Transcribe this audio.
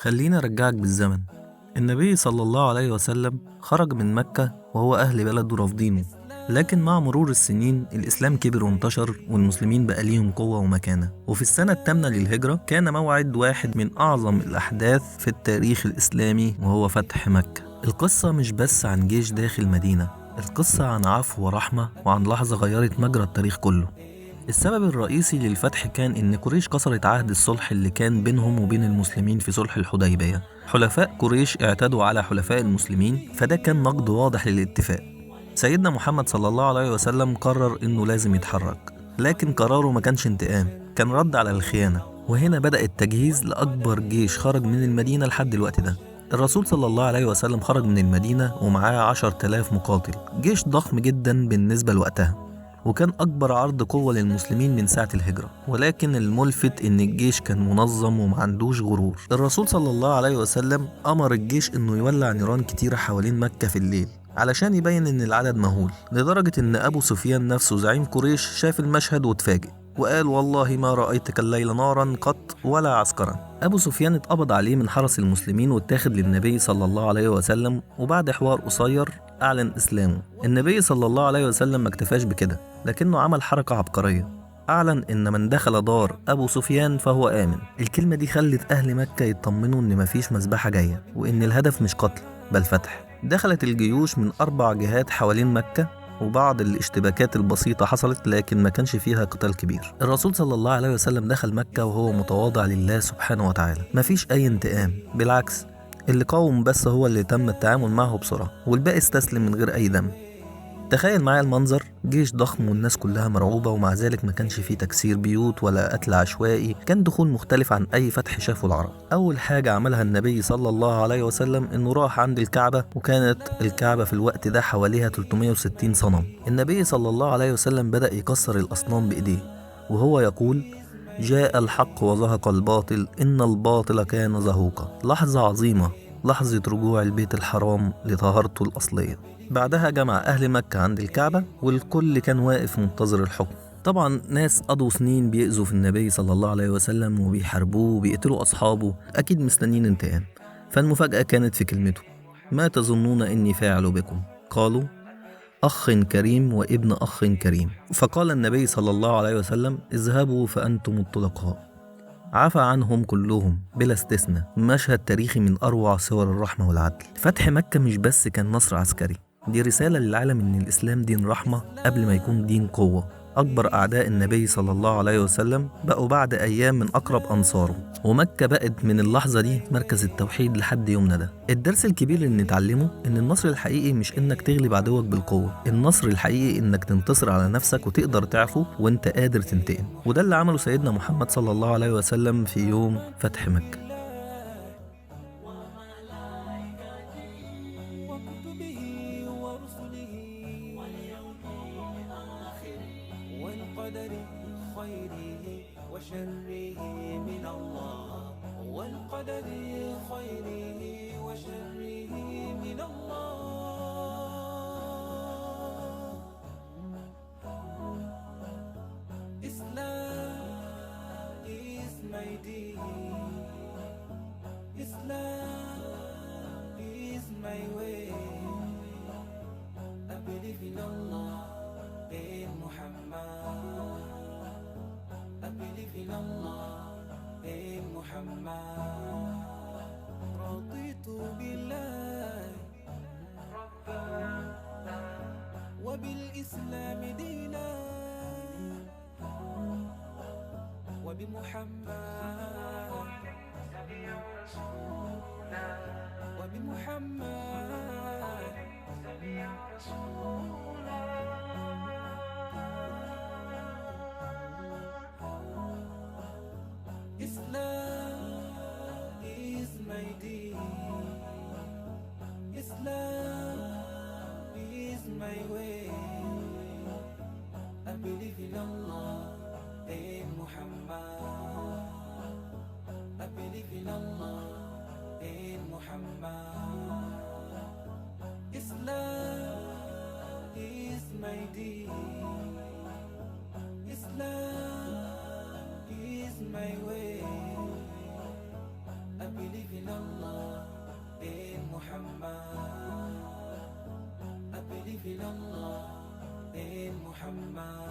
خليني أرجعك بالزمن. النبي صلى الله عليه وسلم خرج من مكة وهو أهل بلده رافضينه، لكن مع مرور السنين الإسلام كبر وانتشر والمسلمين بقى ليهم قوة ومكانة. وفي السنة الثامنة للهجرة كان موعد واحد من أعظم الأحداث في التاريخ الإسلامي وهو فتح مكة. القصة مش بس عن جيش داخل مدينة، القصة عن عفو ورحمة وعن لحظة غيرت مجرى التاريخ كله. السبب الرئيسي للفتح كان إن قريش كسرت عهد الصلح اللي كان بينهم وبين المسلمين في صلح الحديبية. حلفاء قريش اعتدوا على حلفاء المسلمين، فده كان نقض واضح للاتفاق. سيدنا محمد صلى الله عليه وسلم قرر إنه لازم يتحرك، لكن قراره ما كانش انتقام، كان رد على الخيانة. وهنا بدأ التجهيز لأكبر جيش خرج من المدينة لحد الوقت ده. الرسول صلى الله عليه وسلم خرج من المدينة ومعاه 10,000 مقاتل، جيش ضخم جدا بالنسبة لوقتها، وكان أكبر عرض قوة للمسلمين من ساعة الهجرة. ولكن الملفت إن الجيش كان منظم ومعندوش غرور. الرسول صلى الله عليه وسلم أمر الجيش إنه يولع نيران كتيرة حوالين مكة في الليل علشان يبين إن العدد مهول، لدرجة إن أبو سفيان نفسه زعيم قريش شاف المشهد واتفاجئ وقال: والله ما رأيتك الليل نارا قط ولا عسكرا. أبو سفيان اتقبض عليه من حرس المسلمين واتاخد للنبي صلى الله عليه وسلم، وبعد حوار قصير أعلن إسلامه. النبي صلى الله عليه وسلم ما اكتفاش بكده، لكنه عمل حركة عبقرية، أعلن إن من دخل دار أبو سفيان فهو آمن. الكلمة دي خلت أهل مكة يطمنوا إن مفيش مذبحة جاية، وإن الهدف مش قتل بل فتح. دخلت الجيوش من 4 جهات حوالين مكة، وبعض الاشتباكات البسيطة حصلت لكن ما كانش فيها قتال كبير. الرسول صلى الله عليه وسلم دخل مكة وهو متواضع لله سبحانه وتعالى، مفيش أي انتقام، بالعكس اللي قاوم بس هو اللي تم التعامل معه بسرعة، والباقي استسلم من غير أي دم. تخيل معايا المنظر، جيش ضخم والناس كلها مرعوبة، ومع ذلك ما كانش فيه تكسير بيوت ولا قتل عشوائي، كان دخول مختلف عن أي فتح شافه العرب. أول حاجة عملها النبي صلى الله عليه وسلم إنه راح عند الكعبة، وكانت الكعبة في الوقت ده حواليها 360 صنم. النبي صلى الله عليه وسلم بدأ يكسر الأصنام بإيديه وهو يقول: جاء الحق وزهق الباطل إن الباطل كان زهوقا. لحظة عظيمة، لحظة رجوع البيت الحرام لطهارته الأصلية. بعدها جمع أهل مكة عند الكعبة، والكل كان واقف منتظر الحكم. طبعا ناس قضوا سنين بيأذوا في النبي صلى الله عليه وسلم وبيحاربوه وبيقتلوا أصحابه، أكيد مستنين انتقام. فالمفاجأة كانت في كلمته: ما تظنون إني فاعل بكم؟ قالوا: أخ كريم وابن أخ كريم. فقال النبي صلى الله عليه وسلم: اذهبوا فأنتم الطلقاء. عفى عنهم كلهم بلا استثناء. مشهد تاريخي من أروع صور الرحمة والعدل. فتح مكة مش بس كان نصر عسكري، دي رسالة للعالم إن الإسلام دين رحمة قبل ما يكون دين قوة. أكبر أعداء النبي صلى الله عليه وسلم بقوا بعد أيام من أقرب أنصاره، ومكة بقت من اللحظة دي مركز التوحيد لحد يومنا ده. الدرس الكبير اللي نتعلمه إن النصر الحقيقي مش إنك تغلب عدوك بالقوة، النصر الحقيقي إنك تنتصر على نفسك وتقدر تعفو وإنت قادر تنتقم. وده اللي عمله سيدنا محمد صلى الله عليه وسلم في يوم فتح مكة. والقدر خيره وشره من الله والقدر خيره وشره من الله. Islam is my deen. Islam is my way. I believe in Allah, in Muhammad. I believe in Allah, in Muhammad. رضيت بالله ربا وبالإسلام دينا وبمحمد وبمحمد Islam is my deen. Islam is my way. I believe in Allah, in Muhammad. I believe in Allah, in Muhammad. Islam is my deen. Islam is my way. I believe in Allah. believe in Allah, in Muhammad.